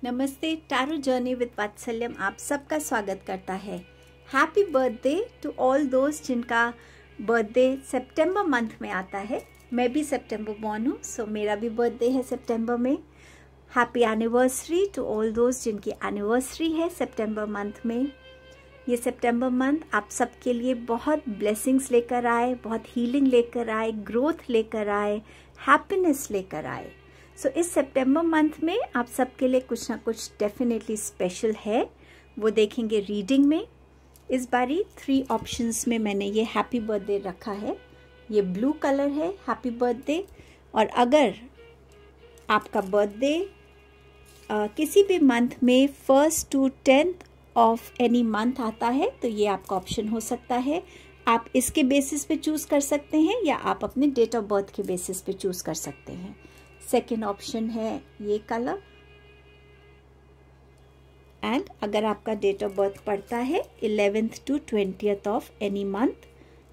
नमस्ते। Tarot journey with वात्सल्यम आप सबका स्वागत करता है। हैप्पी बर्थडे टू ऑल दोस्त जिनका बर्थडे सितंबर मंथ में आता है। मैं भी सितंबर बॉर्न हूँ, सो मेरा भी बर्थडे है सितंबर में। हैप्पी एनिवर्सरी टू ऑल दोस्त जिनकी एनिवर्सरी है सितंबर मंथ में। ये सितंबर मंथ आप सबके लिए बहुत ब्लेसिंग्स लेकर आए, बहुत हीलिंग लेकर आए, ग्रोथ लेकर आए, हैप्पीनेस लेकर आए। सो इस सितंबर मंथ में आप सबके लिए कुछ ना कुछ डेफिनेटली स्पेशल है, वो देखेंगे रीडिंग में। इस बारी 3 ऑप्शंस में मैंने ये हैप्पी बर्थडे रखा है। ये ब्लू कलर है हैप्पी बर्थडे, और अगर आपका बर्थडे किसी भी मंथ में 1st to 10th of any month आता है तो ये आपका ऑप्शन हो सकता है। आप इसके बेसिस पे चूज़ कर सकते हैं या आप अपने डेट ऑफ बर्थ के बेसिस पे चूज़ कर सकते हैं। सेकेंड ऑप्शन है ये कलर, एंड अगर आपका डेट ऑफ बर्थ पड़ता है 11th to 20th of any month,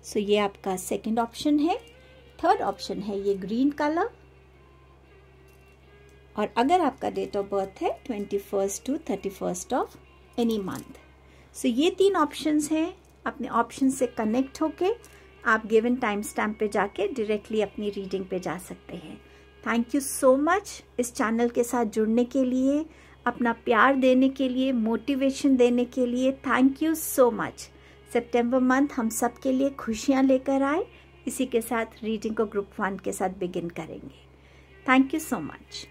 so ये आपका सेकेंड ऑप्शन है। थर्ड ऑप्शन है ये ग्रीन कलर, और अगर आपका डेट ऑफ बर्थ है 21st to 31st of any month. So ये 3 ऑप्शंस हैं। अपने ऑप्शन से कनेक्ट होके आप गिवन टाइम स्टैम्प पे जाके डायरेक्टली अपनी रीडिंग पे जा सकते हैं। थैंक यू सो मच इस चैनल के साथ जुड़ने के लिए, अपना प्यार देने के लिए, मोटिवेशन देने के लिए। Thank you so much. September month हम सब के लिए खुशियाँ लेकर आए। इसी के साथ रीडिंग को ग्रुप 1 के साथ बिगिन करेंगे। Thank you so much.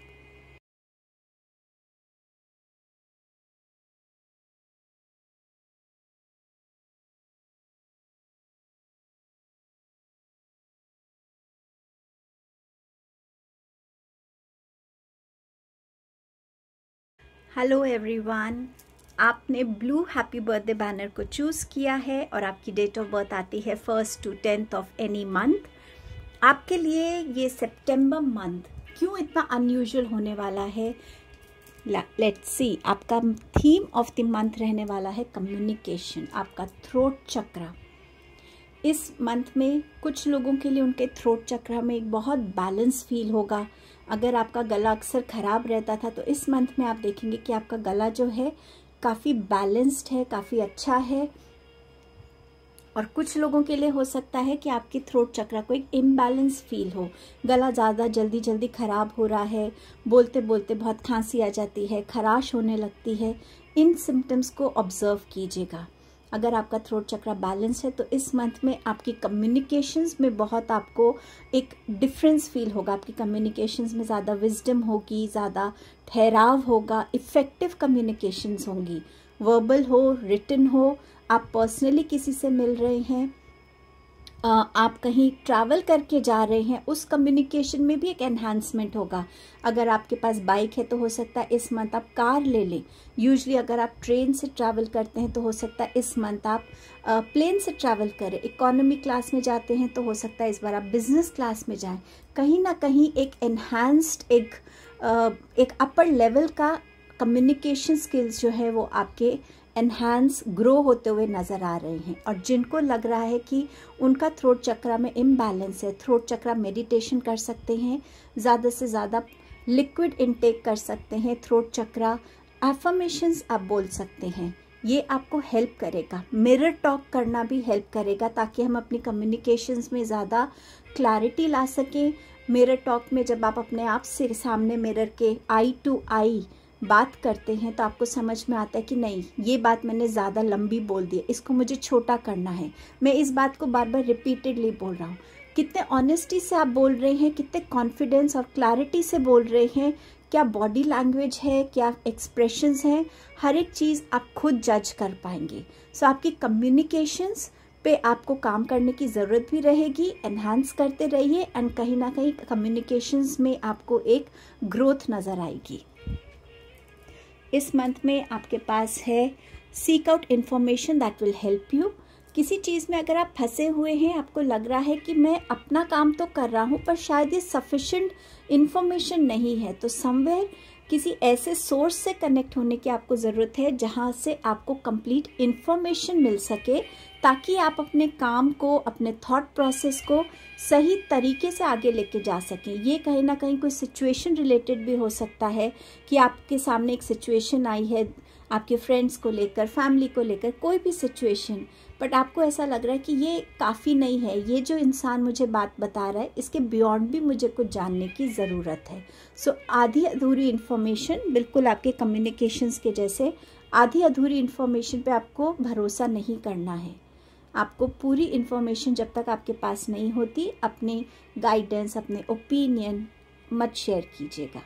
Hello everyone, आपने ब्लू हैप्पी बर्थडे बैनर को चूज़ किया है और आपकी डेट ऑफ बर्थ आती है 1st to 10th of any month. आपके लिए ये सितंबर मंथ क्यों इतना अनयूजुअल होने वाला है, लेट्स सी। आपका थीम ऑफ द मंथ रहने वाला है कम्युनिकेशन, आपका थ्रोट चक्र। इस मंथ में कुछ लोगों के लिए उनके थ्रोट चक्र में एक बहुत बैलेंस फील होगा। अगर आपका गला अक्सर ख़राब रहता था तो इस मंथ में आप देखेंगे कि आपका गला जो है काफ़ी बैलेंस्ड है, काफ़ी अच्छा है। और कुछ लोगों के लिए हो सकता है कि आपकी थ्रोट चक्र को एक इम्बैलेंस फील हो, गला ज़्यादा जल्दी ख़राब हो रहा है, बोलते बोलते बहुत खांसी आ जाती है, खराश होने लगती है। इन सिम्टम्स को ऑब्जर्व कीजिएगा। अगर आपका थ्रोट चक्र बैलेंस है तो इस मंथ में आपकी कम्युनिकेशंस में बहुत आपको एक डिफरेंस फील होगा। आपकी कम्युनिकेशंस में ज़्यादा विजडम होगी, ज़्यादा ठहराव होगा, इफ़ेक्टिव कम्युनिकेशंस होंगी। वर्बल हो, रिटन हो, आप पर्सनली किसी से मिल रहे हैं, आप कहीं ट्रैवल करके जा रहे हैं, उस कम्युनिकेशन में भी एक एनहांसमेंट होगा। अगर आपके पास बाइक है तो हो सकता है इस मंथ आप कार ले लें। यूजुअली अगर आप ट्रेन से ट्रैवल करते हैं तो हो सकता है इस मंथ आप प्लेन से ट्रैवल करें। इकोनॉमी क्लास में जाते हैं तो हो सकता है इस बार आप बिजनेस क्लास में जाएं। कहीं ना कहीं एक एनहांस्ड एक अपर लेवल का कम्युनिकेशन स्किल्स जो है वो आपके एनहांस ग्रो होते हुए नज़र आ रहे हैं। और जिनको लग रहा है कि उनका थ्रोट चक्र में इम्बैलेंस है, थ्रोट चक्र मेडिटेशन कर सकते हैं, ज़्यादा से ज़्यादा लिक्विड इनटेक कर सकते हैं, थ्रोट चक्र एफर्मेशंस आप बोल सकते हैं। ये आपको हेल्प करेगा। मिरर टॉक करना भी हेल्प करेगा ताकि हम अपनी कम्युनिकेशंस में ज़्यादा क्लैरिटी ला सकें। मिरर टॉक में जब आप अपने आप से सामने मिरर के आई टू आई बात करते हैं तो आपको समझ में आता है कि नहीं, ये बात मैंने ज़्यादा लंबी बोल दी, इसको मुझे छोटा करना है। मैं इस बात को बार बार रिपीटेडली बोल रहा हूँ। कितने ऑनेस्टी से आप बोल रहे हैं, कितने कॉन्फिडेंस और क्लैरिटी से बोल रहे हैं, क्या बॉडी लैंग्वेज है, क्या एक्सप्रेशंस हैं, हर एक चीज़ आप खुद जज कर पाएंगे। सो आपकी कम्युनिकेशंस पे आपको काम करने की ज़रूरत भी रहेगी। एनहांस करते रहिए एंड कहीं ना कहीं कम्युनिकेशंस में आपको एक ग्रोथ नज़र आएगी। इस मंथ में आपके पास है seek out information that will help you. किसी चीज़ में अगर आप फंसे हुए हैं, आपको लग रहा है कि मैं अपना काम तो कर रहा हूँ पर शायद ये सफिशिएंट इन्फॉर्मेशन नहीं है, तो समवेयर किसी ऐसे सोर्स से कनेक्ट होने की आपको ज़रूरत है जहाँ से आपको कंप्लीट इन्फॉर्मेशन मिल सके, ताकि आप अपने काम को, अपने थॉट प्रोसेस को सही तरीके से आगे लेके जा सकें। ये कहीं ना कहीं कोई सिचुएशन रिलेटेड भी हो सकता है कि आपके सामने एक सिचुएशन आई है आपके फ्रेंड्स को लेकर, फैमिली को लेकर, कोई भी सिचुएशन, बट आपको ऐसा लग रहा है कि ये काफ़ी नहीं है, ये जो इंसान मुझे बात बता रहा है इसके बियॉन्ड भी मुझे कुछ जानने की ज़रूरत है। सो आधी अधूरी इन्फॉर्मेशन, बिल्कुल आपके कम्युनिकेशंस के जैसे आधी अधूरी इन्फॉर्मेशन पे आपको भरोसा नहीं करना है। आपको पूरी इन्फॉर्मेशन जब तक आपके पास नहीं होती, अपने गाइडेंस, अपने ओपिनियन मत शेयर कीजिएगा।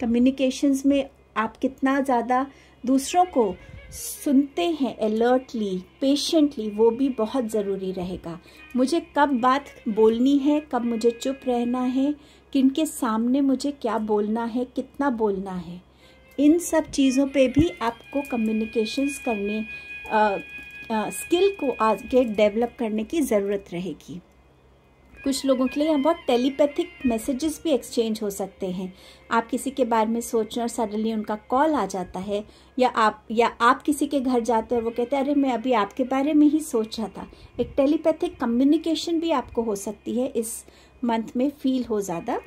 कम्युनिकेशंस में आप कितना ज़्यादा दूसरों को सुनते हैं अलर्टली, पेशेंटली, वो भी बहुत ज़रूरी रहेगा। मुझे कब बात बोलनी है, कब मुझे चुप रहना है, किनके सामने मुझे क्या बोलना है, कितना बोलना है, इन सब चीज़ों पे भी आपको कम्युनिकेशंस करने स्किल को आगे डेवलप करने की ज़रूरत रहेगी। कुछ लोगों के लिए यहाँ बहुत टेलीपैथिक मैसेजेस भी एक्सचेंज हो सकते हैं। आप किसी के बारे में सोच रहे हैं और सडनली उनका कॉल आ जाता है, या आप किसी के घर जाते हैं और वो कहते हैं अरे मैं अभी आपके बारे में ही सोच रहा था। एक टेलीपैथिक कम्युनिकेशन भी आपको हो सकती है, इस मंथ में फील हो ज़्यादा।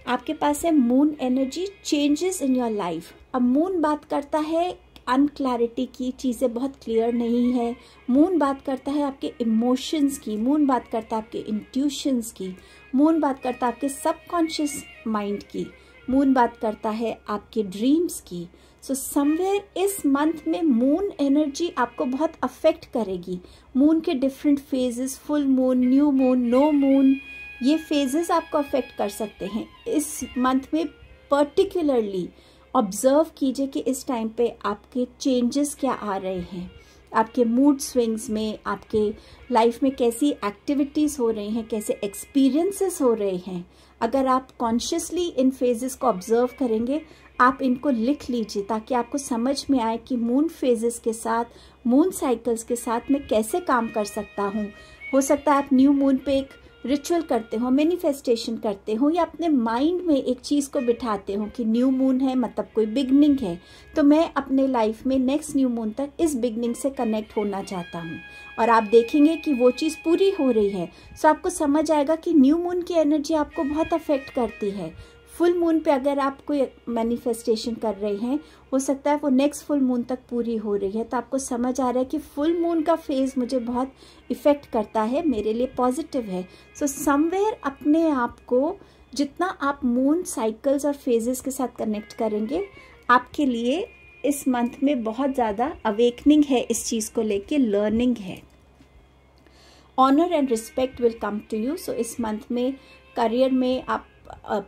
आपके पास है moon energy, changes in your life. अब मून बात करता है अनक्लैरिटी की, चीज़ें बहुत क्लियर नहीं है। मून बात करता है आपके इमोशंस की, मून बात करता है आपके इंट्यूशंस की, मून बात करता है आपके सबकॉन्शियस माइंड की, मून बात करता है आपके ड्रीम्स की। सो समवेयर इस मंथ में मून एनर्जी आपको बहुत अफेक्ट करेगी। मून के different phases, full moon, new moon, no moon, ये फेजेस आपको अफेक्ट कर सकते हैं। इस मंथ में पर्टिकुलरली ऑब्जर्व कीजिए कि इस टाइम पे आपके चेंजेस क्या आ रहे हैं, आपके मूड स्विंग्स में, आपके लाइफ में कैसी एक्टिविटीज़ हो रही हैं, कैसे एक्सपीरियंसेस हो रहे हैं। अगर आप कॉन्शियसली इन फेजेस को ऑब्जर्व करेंगे, आप इनको लिख लीजिए ताकि आपको समझ में आए कि मून फेजेस के साथ, मून साइकिल्स के साथ मैं कैसे काम कर सकता हूँ। हो सकता है आप न्यू मून पे एक रिचुअल करते हो, मैनिफेस्टेशन करते हो, या अपने माइंड में एक चीज़ को बिठाते हो कि न्यू मून है मतलब कोई बिगनिंग है, तो मैं अपने लाइफ में नेक्स्ट न्यू मून तक इस बिगनिंग से कनेक्ट होना चाहता हूँ। और आप देखेंगे कि वो चीज़ पूरी हो रही है, सो आपको समझ आएगा कि न्यू मून की एनर्जी आपको बहुत अफेक्ट करती है। फुल मून पे अगर आप कोई मैनिफेस्टेशन कर रहे हैं, हो सकता है वो नेक्स्ट फुल मून तक पूरी हो रही है, तो आपको समझ आ रहा है कि फुल मून का फेज मुझे बहुत इफ़ेक्ट करता है, मेरे लिए पॉजिटिव है। सो समवेयर अपने आप को जितना आप मून साइकिल्स और फेजेस के साथ कनेक्ट करेंगे, आपके लिए इस मंथ में बहुत ज़्यादा अवेकनिंग है, इस चीज़ को लेके लर्निंग है। Honour and respect will come to you. So इस मंथ में करियर में, आप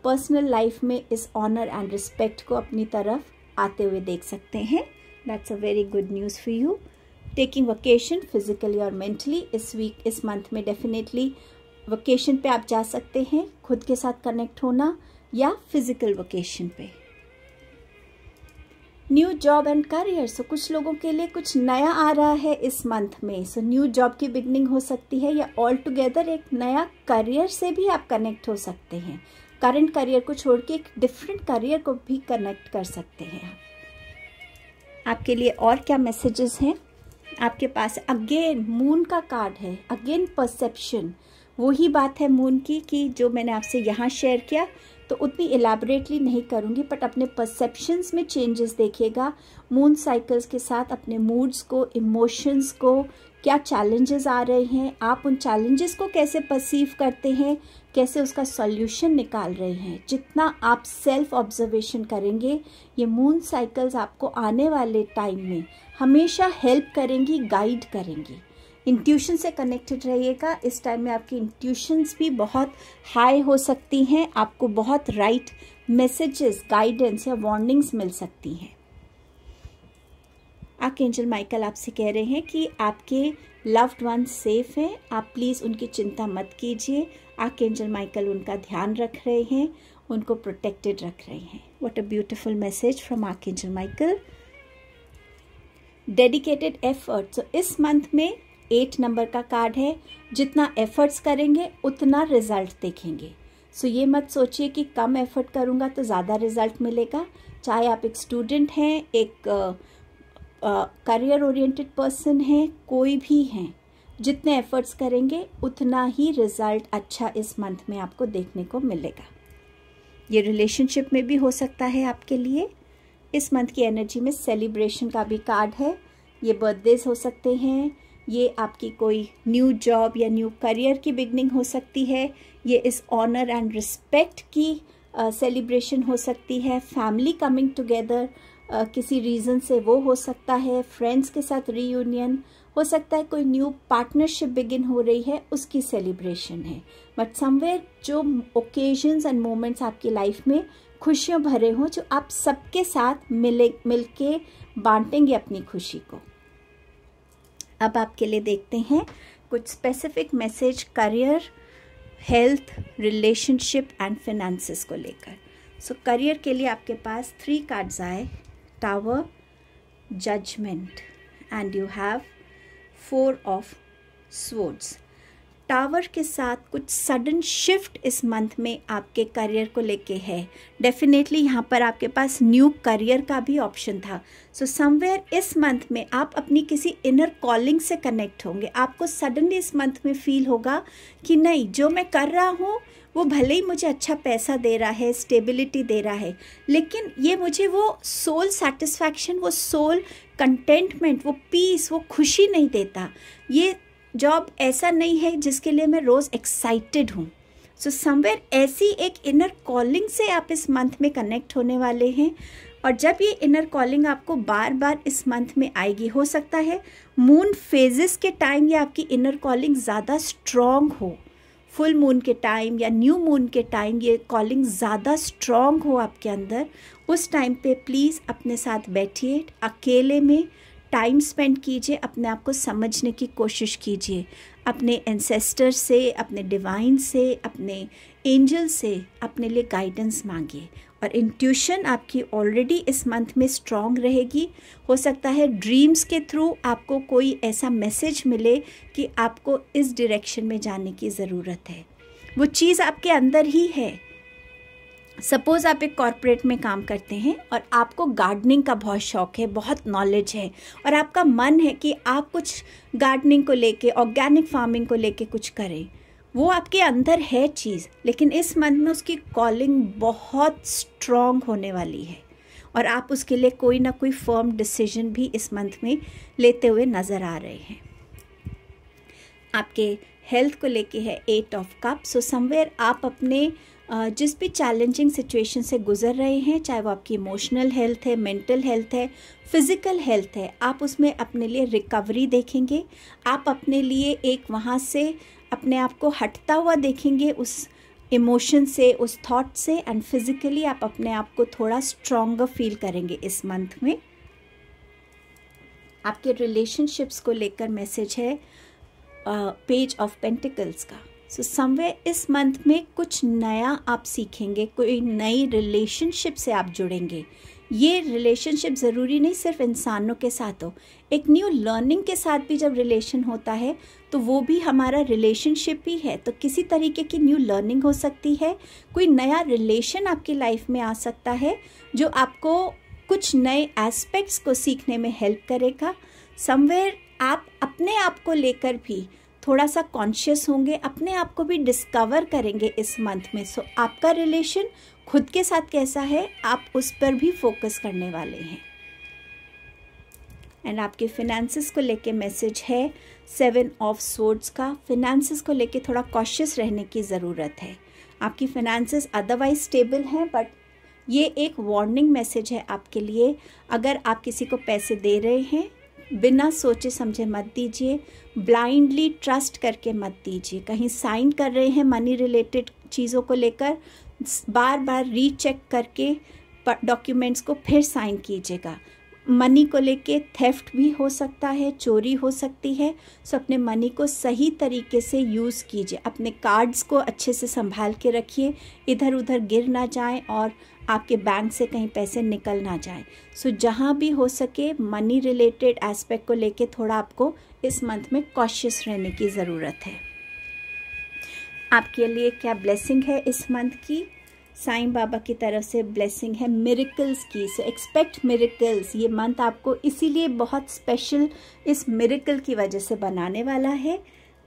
पर्सनल लाइफ में इस ऑनर एंड रिस्पेक्ट को अपनी तरफ आते हुए देख सकते हैं। That's a very good news for you. Taking vacation physically और मेंटली, इस वीक, इस मंथ में डेफिनेटली वकेशन पे आप जा सकते हैं, खुद के साथ कनेक्ट होना, या फिजिकल वकेशन पे। न्यू जॉब एंड करियर, सो कुछ लोगों के लिए कुछ नया आ रहा है इस मंथ में। सो न्यू जॉब की बिगनिंग हो सकती है, या ऑल टुगेदर एक नया करियर से भी आप कनेक्ट हो सकते हैं। करंट करियर को छोड़ के एक डिफरेंट करियर को भी कनेक्ट कर सकते हैं। आपके लिए और क्या मैसेजेस हैं? आपके पास अगेन मून का कार्ड है, अगेन परसेप्शन। वही बात है मून की कि जो मैंने आपसे यहाँ शेयर किया, तो उतनी इलेबोरेटली नहीं करूँगी, बट अपने परसेप्शंस में चेंजेस देखिएगा। मून साइकिल्स के साथ अपने मूड्स को, इमोशंस को, क्या चैलेंजेस आ रहे हैं, आप उन चैलेंजेस को कैसे परसीव करते हैं, कैसे उसका सॉल्यूशन निकाल रहे हैं। जितना आप सेल्फ ऑब्जर्वेशन करेंगे, ये मून साइकिल्स आपको आने वाले टाइम में हमेशा हेल्प करेंगी, गाइड करेंगी। इंट्यूशन से कनेक्टेड रहिएगा। इस टाइम में आपकी इंट्यूशंस भी बहुत हाई हो सकती हैं, आपको बहुत राइट मैसेजेस, गाइडेंस या वार्निंग्स मिल सकती हैं। आर्कएंजल माइकल आपसे कह रहे हैं कि आपके लव्ड वंस सेफ हैं, आप प्लीज़ उनकी चिंता मत कीजिए। आर्कएंजल माइकल उनका ध्यान रख रहे हैं, उनको प्रोटेक्टेड रख रहे हैं। What a beautiful message from archangel Michael. Dedicated effort, so इस मंथ में 8 नंबर का कार्ड है। जितना एफर्ट्स करेंगे उतना रिजल्ट देखेंगे। सो ये मत सोचिए कि कम एफर्ट करूँगा तो ज़्यादा रिजल्ट मिलेगा। चाहे आप एक स्टूडेंट हैं, एक करियर ओरिएंटेड पर्सन है, कोई भी हैं, जितने एफर्ट्स करेंगे उतना ही रिजल्ट अच्छा इस मंथ में आपको देखने को मिलेगा। ये रिलेशनशिप में भी हो सकता है आपके लिए। इस मंथ की एनर्जी में सेलिब्रेशन का भी कार्ड है। ये बर्थडेज हो सकते हैं, ये आपकी कोई न्यू जॉब या न्यू करियर की बिगनिंग हो सकती है, ये इस ऑनर एंड रिस्पेक्ट की सेलिब्रेशन हो सकती है, फैमिली कमिंग टुगेदर किसी रीज़न से वो हो सकता है, फ्रेंड्स के साथ रीयूनियन हो सकता है, कोई न्यू पार्टनरशिप बिगिन हो रही है उसकी सेलिब्रेशन है। बट समवेयर जो ओकेजन्स एंड मोमेंट्स आपकी लाइफ में खुशियों भरे हों, जो आप सबके साथ मिलके बांटेंगे अपनी खुशी को। अब आपके लिए देखते हैं कुछ specific message career, health, relationship and finances को लेकर। सो करियर के लिए आपके पास 3 कार्ड्स आए, tower, judgement and you have 4 of swords. Tower के साथ कुछ सडन शिफ्ट इस मंथ में आपके करियर को लेके है। डेफिनेटली यहाँ पर आपके पास न्यू करियर का भी ऑप्शन था। सो समवेयर इस मंथ में आप अपनी किसी इनर कॉलिंग से कनेक्ट होंगे। आपको सडनली इस मंथ में फील होगा कि नहीं, जो मैं कर रहा हूँ वो भले ही मुझे अच्छा पैसा दे रहा है, स्टेबिलिटी दे रहा है, लेकिन ये मुझे वो सोल सेटिस्फैक्शन, वो सोल कंटेंटमेंट, वो पीस, वो खुशी नहीं देता। ये जॉब ऐसा नहीं है जिसके लिए मैं रोज़ एक्साइटेड हूँ। सो समवेयर ऐसी एक इनर कॉलिंग से आप इस मंथ में कनेक्ट होने वाले हैं। और जब ये इनर कॉलिंग आपको बार बार इस मंथ में आएगी, हो सकता है मून फेजेस के टाइम ये आपकी इनर कॉलिंग ज़्यादा स्ट्रॉन्ग हो, फुल मून के टाइम या न्यू मून के टाइम ये कॉलिंग ज़्यादा स्ट्रॉन्ग हो आपके अंदर। उस टाइम पे प्लीज़ अपने साथ बैठिए, अकेले में टाइम स्पेंड कीजिए, अपने आप को समझने की कोशिश कीजिए, अपने एंसेस्टर से, अपने डिवाइन से, अपने एंजल से अपने लिए गाइडेंस मांगिए। और इंट्यूशन आपकी ऑलरेडी इस मंथ में स्ट्रॉन्ग रहेगी। हो सकता है ड्रीम्स के थ्रू आपको कोई ऐसा मैसेज मिले कि आपको इस डायरेक्शन में जाने की ज़रूरत है। वो चीज़ आपके अंदर ही है। सपोज़ आप एक कॉर्पोरेट में काम करते हैं और आपको गार्डनिंग का बहुत शौक़ है, बहुत नॉलेज है और आपका मन है कि आप कुछ गार्डनिंग को लेके, ऑर्गेनिक फार्मिंग को लेके कुछ करें। वो आपके अंदर है चीज़, लेकिन इस मंथ में उसकी कॉलिंग बहुत स्ट्रॉन्ग होने वाली है और आप उसके लिए कोई ना कोई फर्म डिसीजन भी इस मंथ में लेते हुए नज़र आ रहे हैं। आपके हेल्थ को लेके है 8 ऑफ कप्स। सो समवेयर आप अपने जिस भी चैलेंजिंग सिचुएशन से गुजर रहे हैं, चाहे वो आपकी इमोशनल हेल्थ है, मेंटल हेल्थ है, फिज़िकल हेल्थ है, आप उसमें अपने लिए रिकवरी देखेंगे। आप अपने लिए एक वहाँ से अपने आप को हटता हुआ देखेंगे उस इमोशन से, उस थॉट से, एंड फिज़िकली आप अपने आप को थोड़ा स्ट्रॉन्गर फील करेंगे इस मंथ में। आपके रिलेशनशिप्स को लेकर मैसेज है पेज ऑफ पेंटिकल्स का। सो समवेयर इस मंथ में कुछ नया आप सीखेंगे, कोई नई रिलेशनशिप से आप जुड़ेंगे। ये रिलेशनशिप ज़रूरी नहीं सिर्फ इंसानों के साथ हो, एक न्यू लर्निंग के साथ भी जब रिलेशन होता है तो वो भी हमारा रिलेशनशिप ही है। तो किसी तरीके की न्यू लर्निंग हो सकती है, कोई नया रिलेशन आपकी लाइफ में आ सकता है जो आपको कुछ नए एस्पेक्ट्स को सीखने में हेल्प करेगा। समवेयर आप अपने आप को लेकर भी थोड़ा सा कॉन्शियस होंगे, अपने आप को भी डिस्कवर करेंगे इस मंथ में। सो आपका रिलेशन खुद के साथ कैसा है, आप उस पर भी फोकस करने वाले हैं। एंड आपके फिनेंसेस को लेके मैसेज है 7 ऑफ स्वॉर्ड्स का। फिनेंसेस को लेके थोड़ा कॉशियस रहने की ज़रूरत है। आपकी फिनेंसेस अदरवाइज स्टेबल हैं, बट ये एक वार्निंग मैसेज है आपके लिए। अगर आप किसी को पैसे दे रहे हैं, बिना सोचे समझे मत दीजिए, ब्लाइंडली ट्रस्ट करके मत दीजिए। कहीं साइन कर रहे हैं मनी रिलेटेड चीज़ों को लेकर, बार बार रीचेक करके डॉक्यूमेंट्स को फिर साइन कीजिएगा। मनी को लेके थेफ्ट भी हो सकता है, चोरी हो सकती है। सो अपने मनी को सही तरीके से यूज़ कीजिए, अपने कार्ड्स को अच्छे से संभाल के रखिए, इधर उधर गिर ना जाएं और आपके बैंक से कहीं पैसे निकल ना जाएं। सो जहाँ भी हो सके मनी रिलेटेड एस्पेक्ट को लेके थोड़ा आपको इस मंथ में कॉशियस रहने की ज़रूरत है। आपके लिए क्या ब्लेसिंग है इस मंथ की? साईं बाबा की तरफ से ब्लेसिंग है मिरेकल्स की। सो एक्सपेक्ट मिरेकल्स। ये मंथ आपको इसीलिए बहुत स्पेशल इस मिरेकल की वजह से बनाने वाला है।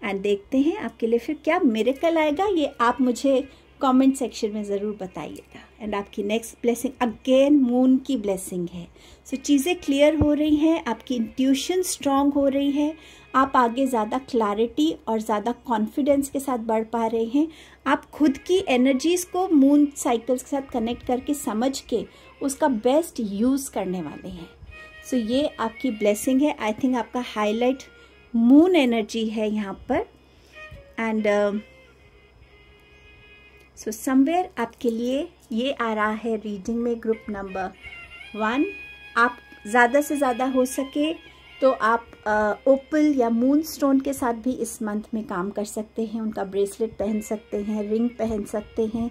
एंड देखते हैं आपके लिए फिर क्या मिरेकल आएगा, ये आप मुझे कमेंट सेक्शन में ज़रूर बताइएगा। एंड आपकी नेक्स्ट ब्लेसिंग अगेन मून की ब्लेसिंग है। सो चीज़ें क्लियर हो रही हैं, आपकी इंट्यूशन स्ट्रांग हो रही है, आप आगे ज़्यादा क्लैरिटी और ज़्यादा कॉन्फिडेंस के साथ बढ़ पा रहे हैं। आप खुद की एनर्जीज़ को मून साइकिल्स के साथ कनेक्ट करके समझ के उसका बेस्ट यूज़ करने वाले हैं। सो ये आपकी ब्लेसिंग है। आई थिंक आपका हाईलाइट मून एनर्जी है यहाँ पर। एंड सो समवेयर आपके लिए ये आ रहा है रीडिंग में ग्रुप नंबर 1। आप ज़्यादा से ज़्यादा हो सके तो आप ओपल या मून स्टोन के साथ भी इस मंथ में काम कर सकते हैं। उनका ब्रेसलेट पहन सकते हैं, रिंग पहन सकते हैं।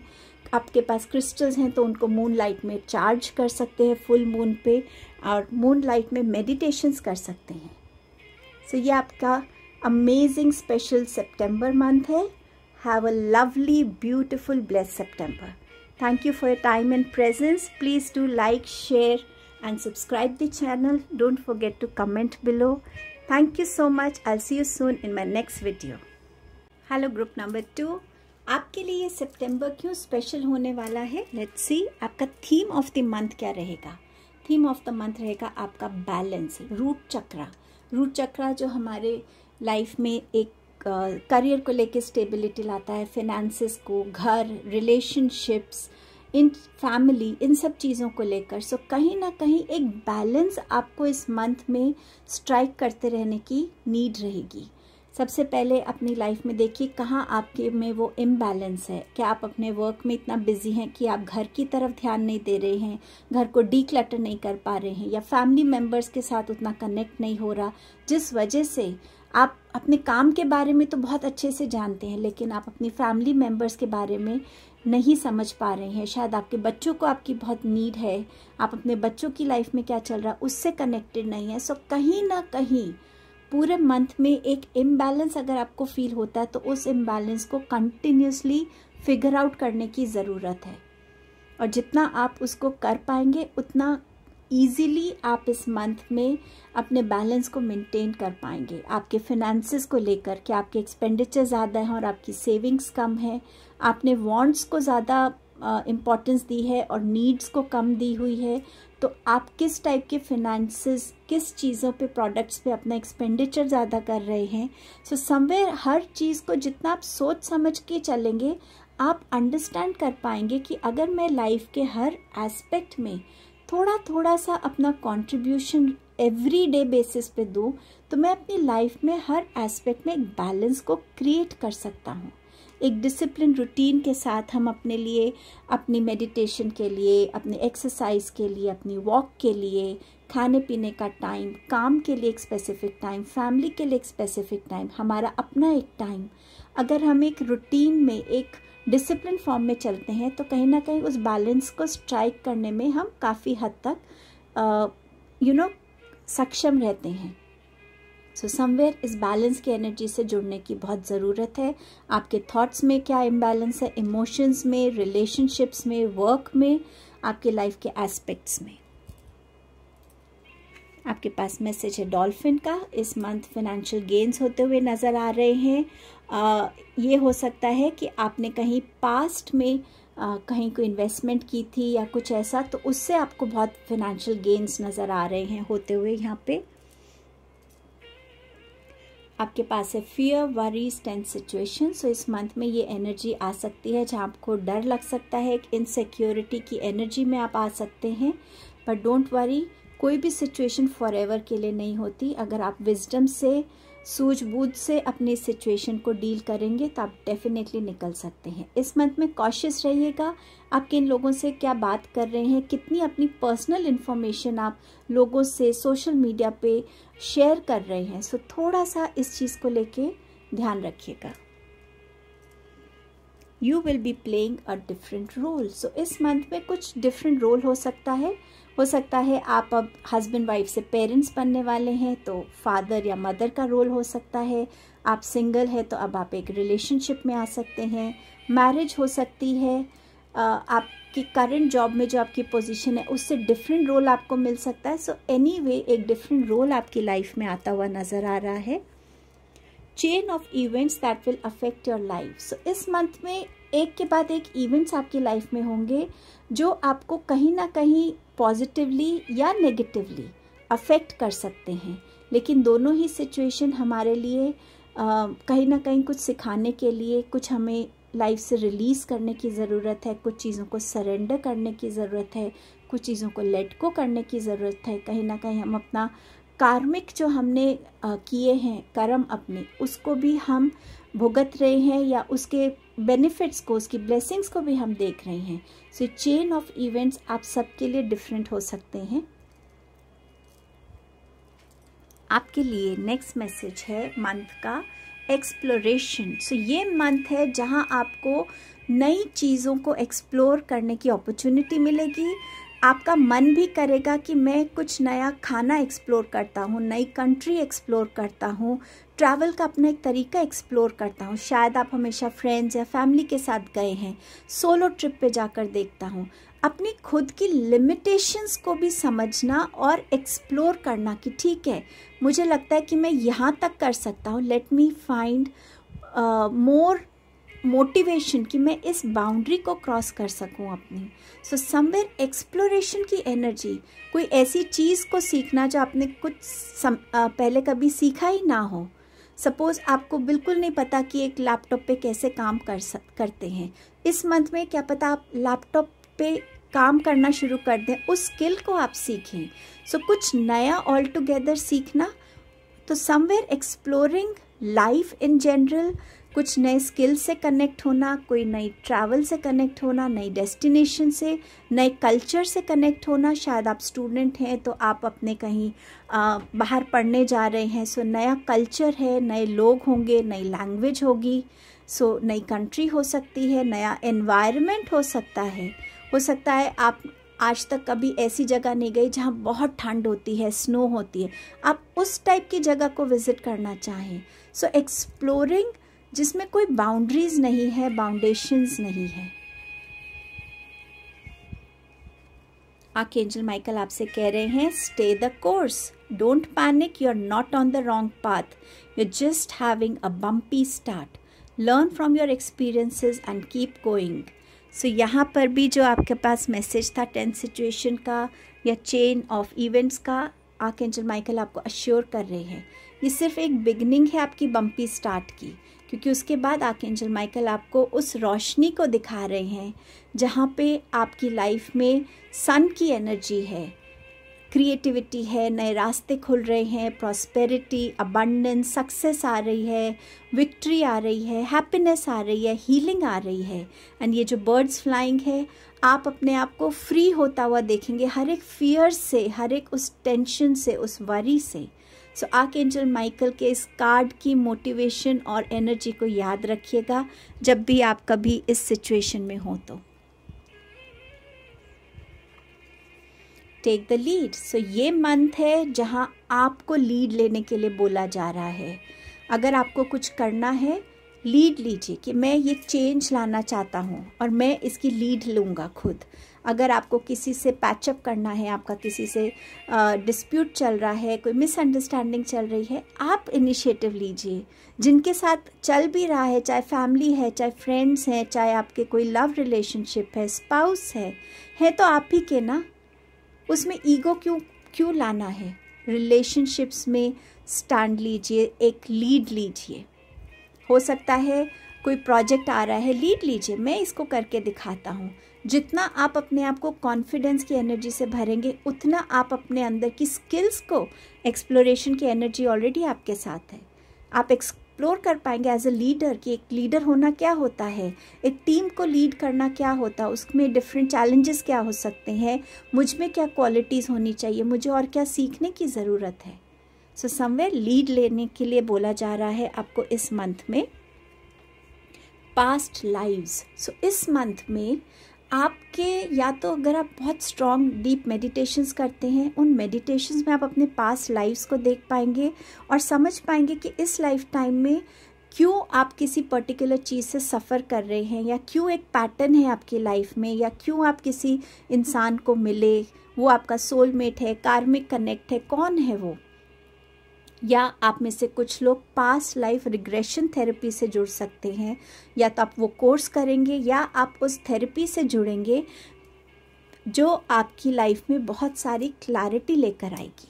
आपके पास क्रिस्टल्स हैं तो उनको मून लाइट में चार्ज कर सकते हैं फुल मून पे, और मून लाइट में मेडिटेशंस कर सकते हैं। सो ये आपका अमेजिंग स्पेशल सितंबर मंथ है। Have a lovely, beautiful, blessed September. Thank you for your time and presence. Please do like, share and subscribe the channel. Don't forget to comment below. Thank you so much. I'll see you soon in my next video. Hello group number 2. आपके लिए ये सितंबर क्यों special होने वाला है? Let's see. आपका theme of the month क्या रहेगा? थीम ऑफ द मंथ रहेगा आपका बैलेंस, रूट चक्रा। रूट चक्रा जो हमारे लाइफ में एक करियर को लेके स्टेबिलिटी लाता है, फिनेंसेस को, घर, रिलेशनशिप्स, इन फैमिली, इन सब चीज़ों को लेकर। सो कहीं ना कहीं एक बैलेंस आपको इस मंथ में स्ट्राइक करते रहने की नीड रहेगी। सबसे पहले अपनी लाइफ में देखिए कहाँ आपके में वो इम्बैलेंस है। क्या आप अपने वर्क में इतना बिजी हैं कि आप घर की तरफ ध्यान नहीं दे रहे हैं, घर को डीक्लटर नहीं कर पा रहे हैं, या फैमिली मेम्बर्स के साथ उतना कनेक्ट नहीं हो रहा, जिस वजह से आप अपने काम के बारे में तो बहुत अच्छे से जानते हैं लेकिन आप अपनी फैमिली मेम्बर्स के बारे में नहीं समझ पा रहे हैं। शायद आपके बच्चों को आपकी बहुत नीड है, आप अपने बच्चों की लाइफ में क्या चल रहा है उससे कनेक्टेड नहीं है। सो कहीं ना कहीं पूरे मंथ में एक इम्बैलेंस अगर आपको फील होता है तो उस इम्बैलेंस को कंटिन्यूसली फिगर आउट करने की ज़रूरत है। और जितना आप उसको कर पाएंगे उतना ईजीली आप इस मंथ में अपने बैलेंस को मेंटेन कर पाएंगे। आपके फिनेंसेस को लेकर कि आपके एक्सपेंडिचर ज़्यादा हैं और आपकी सेविंग्स कम है, आपने वांट्स को ज़्यादा इम्पोर्टेंस दी है और नीड्स को कम दी हुई है, तो आप किस टाइप के फिनेंसेस, किस चीज़ों पे, प्रोडक्ट्स पे अपना एक्सपेंडिचर ज़्यादा कर रहे हैं। सो समवेयर हर चीज़ को जितना आप सोच समझ के चलेंगे आप अंडरस्टैंड कर पाएंगे कि अगर मैं लाइफ के हर एस्पेक्ट में थोड़ा थोड़ा सा अपना कंट्रीब्यूशन एवरी डे बेसिस पे दूँ तो मैं अपनी लाइफ में हर एस्पेक्ट में एक बैलेंस को क्रिएट कर सकता हूँ। एक डिसिप्लिन रूटीन के साथ हम अपने लिए, अपनी मेडिटेशन के लिए, अपने एक्सरसाइज के लिए, अपनी वॉक के लिए, खाने पीने का टाइम, काम के लिए एक स्पेसिफिक टाइम, फैमिली के लिए एक स्पेसिफिक टाइम, हमारा अपना एक टाइम, अगर हम एक रूटीन में, एक डिसिप्लिन फॉर्म में चलते हैं तो कहीं ना कहीं उस बैलेंस को स्ट्राइक करने में हम काफ़ी हद तक सक्षम रहते हैं। सो समवेयर इस बैलेंस की एनर्जी से जुड़ने की बहुत ज़रूरत है। आपके थॉट्स में क्या इम्बैलेंस है, इमोशंस में, रिलेशनशिप्स में, वर्क में, आपके लाइफ के एस्पेक्ट्स में। आपके पास मैसेज है डॉल्फिन का। इस मंथ फाइनेंशियल गेन्स होते हुए नज़र आ रहे हैं। ये हो सकता है कि आपने कहीं पास्ट में कहीं कोई इन्वेस्टमेंट की थी या कुछ ऐसा, तो उससे आपको बहुत फाइनेंशियल गेन्स नज़र आ रहे हैं होते हुए यहाँ पे। आपके पास है फियर, वरीज, टेंस सिचुएशन। सो इस मंथ में ये एनर्जी आ सकती है जहाँ आपको डर लग सकता है, एक इनसिक्योरिटी की एनर्जी में आप आ सकते हैं। बट डोंट वरी, कोई भी सिचुएशन फॉरएवर के लिए नहीं होती। अगर आप विजडम से, सूझबूझ से अपनी सिचुएशन को डील करेंगे तो आप डेफिनेटली निकल सकते हैं। इस मंथ में कॉशियस रहिएगा, आप किन लोगों से क्या बात कर रहे हैं, कितनी अपनी पर्सनल इन्फॉर्मेशन आप लोगों से सोशल मीडिया पे शेयर कर रहे हैं। सो थोड़ा सा इस चीज़ को लेके ध्यान रखिएगा। You will be playing a different role. So इस मंथ में कुछ डिफरेंट रोल हो सकता है आप अब हस्बैंड वाइफ से पेरेंट्स बनने वाले हैं तो फादर या मदर का रोल हो सकता है। आप सिंगल है तो अब आप एक रिलेशनशिप में आ सकते हैं, मैरिज हो सकती है, आपकी करंट जॉब में जो आपकी पोजीशन है उससे डिफरेंट रोल आपको मिल सकता है। सो एनीवे एक डिफरेंट रोल आपकी लाइफ में आता हुआ नज़र आ रहा है। Chain of events that will affect your life. So इस मंथ में एक के बाद एक इवेंट्स आपकी लाइफ में होंगे जो आपको कहीं ना कहीं पॉजिटिवली या नेगेटिवली अफेक्ट कर सकते हैं, लेकिन दोनों ही सिचुएशन हमारे लिए कहीं ना कहीं कुछ सिखाने के लिए, कुछ हमें लाइफ से रिलीज़ करने की ज़रूरत है, कुछ चीज़ों को सरेंडर करने की ज़रूरत है, कुछ चीज़ों को लेट गो करने की ज़रूरत है। कहीं ना कहीं हम अपना कार्मिक जो हमने किए हैं कर्म अपने, उसको भी हम भुगत रहे हैं या उसके बेनिफिट्स को, उसकी ब्लेसिंग्स को भी हम देख रहे हैं। सो चेन ऑफ इवेंट्स आप सबके लिए डिफरेंट हो सकते हैं। आपके लिए नेक्स्ट मैसेज है मंथ का एक्सप्लोरेशन। सो ये मंथ है जहां आपको नई चीज़ों को एक्सप्लोर करने की अपॉर्चुनिटी मिलेगी। आपका मन भी करेगा कि मैं कुछ नया खाना एक्सप्लोर करता हूँ, नई कंट्री एक्सप्लोर करता हूँ, ट्रैवल का अपना एक तरीका एक्सप्लोर करता हूँ। शायद आप हमेशा फ्रेंड्स या फैमिली के साथ गए हैं, सोलो ट्रिप पे जाकर देखता हूँ। अपनी खुद की लिमिटेशंस को भी समझना और एक्सप्लोर करना कि ठीक है, मुझे लगता है कि मैं यहाँ तक कर सकता हूँ, let me find more motivation कि मैं इस बाउंड्री को क्रॉस कर सकूं अपनी। सो समवेयर एक्सप्लोरेशन की एनर्जी, कोई ऐसी चीज़ को सीखना जो आपने कुछ पहले कभी सीखा ही ना हो। सपोज़ आपको बिल्कुल नहीं पता कि एक लैपटॉप पे कैसे काम करते हैं, इस मंथ में क्या पता आप लैपटॉप पे काम करना शुरू कर दें, उस स्किल को आप सीखें। सो कुछ नया ऑल टुगेदर सीखना, तो somewhere exploring life in general, कुछ नए स्किल से कनेक्ट होना, कोई नई ट्रैवल से कनेक्ट होना, नई डेस्टिनेशन से, नए कल्चर से कनेक्ट होना। शायद आप स्टूडेंट हैं तो आप अपने कहीं बाहर पढ़ने जा रहे हैं, सो नया कल्चर है, नए लोग होंगे, नई लैंग्वेज होगी, सो नई कंट्री हो सकती है, नया एनवायरनमेंट हो सकता है आप आज तक कभी ऐसी जगह नहीं गई जहाँ बहुत ठंड होती है, स्नो होती है, आप उस टाइप की जगह को विज़िट करना चाहें। सो एक्सप्लोरिंग जिसमें कोई बाउंड्रीज नहीं है, बाउंडेशंस नहीं है। आर्कएंजल माइकल आपसे कह रहे हैं stay the course, don't panic, you are not on the wrong path, you are just having a bumpy start, learn from your experiences and keep going. So यहाँ पर भी जो आपके पास मैसेज था टेंस सिचुएशन का या चेन ऑफ इवेंट्स का, आर्कएंजल माइकल आपको अश्योर कर रहे हैं ये सिर्फ एक बिगनिंग है आपकी बम्पी स्टार्ट की, क्योंकि उसके बाद आर्कएंजल माइकल आपको उस रोशनी को दिखा रहे हैं जहाँ पे आपकी लाइफ में सन की एनर्जी है, क्रिएटिविटी है, नए रास्ते खुल रहे हैं, प्रॉस्पेरिटी, अबंडेंस, सक्सेस आ रही है, विक्ट्री आ रही है, हैप्पीनेस आ रही है, हीलिंग आ रही है। एंड ये जो बर्ड्स फ्लाइंग है, आप अपने आप को फ्री होता हुआ देखेंगे हर एक फियर से, हर एक उस टेंशन से, उस वरी से। सो आर्कएंजल माइकल के इस कार्ड की मोटिवेशन और एनर्जी को याद रखिएगा जब भी आप कभी इस सिचुएशन में हो तो। Take the lead. सो ये मंथ है जहां आपको लीड लेने के लिए बोला जा रहा है। अगर आपको कुछ करना है, लीड लीजिए कि मैं ये चेंज लाना चाहता हूँ और मैं इसकी लीड लूँगा खुद। अगर आपको किसी से पैचअप करना है, आपका किसी से डिस्प्यूट चल रहा है, कोई मिसअंडरस्टैंडिंग चल रही है, आप इनिशिएटिव लीजिए। जिनके साथ चल भी रहा है, चाहे फैमिली है, चाहे फ्रेंड्स हैं, चाहे आपके कोई लव रिलेशनशिप है, स्पाउस है तो आप ही के ना, उसमें ईगो क्यों लाना है। रिलेशनशिप्स में स्टैंड लीजिए, एक लीड लीजिए। हो सकता है कोई प्रोजेक्ट आ रहा है, लीड लीजिए, मैं इसको करके दिखाता हूँ। जितना आप अपने आप को कॉन्फिडेंस की एनर्जी से भरेंगे, उतना आप अपने अंदर की स्किल्स को, एक्सप्लोरेशन की एनर्जी ऑलरेडी आपके साथ है, आप एक्सप्लोर कर पाएंगे एज अ लीडर कि एक लीडर होना क्या होता है, एक टीम को लीड करना क्या होता है, उसमें डिफरेंट चैलेंजेस क्या हो सकते हैं, मुझ में क्या क्वालिटीज़ होनी चाहिए, मुझे और क्या सीखने की ज़रूरत है। सो समवेयर लीड लेने के लिए बोला जा रहा है आपको इस मंथ में। पास्ट लाइव्स, सो इस मंथ में आपके या तो अगर आप बहुत स्ट्रॉन्ग डीप मेडिटेशंस करते हैं, उन मेडिटेशंस में आप अपने पास्ट लाइफ्स को देख पाएंगे और समझ पाएंगे कि इस लाइफ टाइम में क्यों आप किसी पर्टिकुलर चीज़ से सफ़र कर रहे हैं, या क्यों एक पैटर्न है आपकी लाइफ में, या क्यों आप किसी इंसान को मिले, वो आपका सोलमेट है, कार्मिक कनेक्ट है, कौन है वो। या आप में से कुछ लोग पास्ट लाइफ रिग्रेशन थेरेपी से जुड़ सकते हैं, या तो आप वो कोर्स करेंगे या आप उस थेरेपी से जुड़ेंगे जो आपकी लाइफ में बहुत सारी क्लैरिटी लेकर आएगी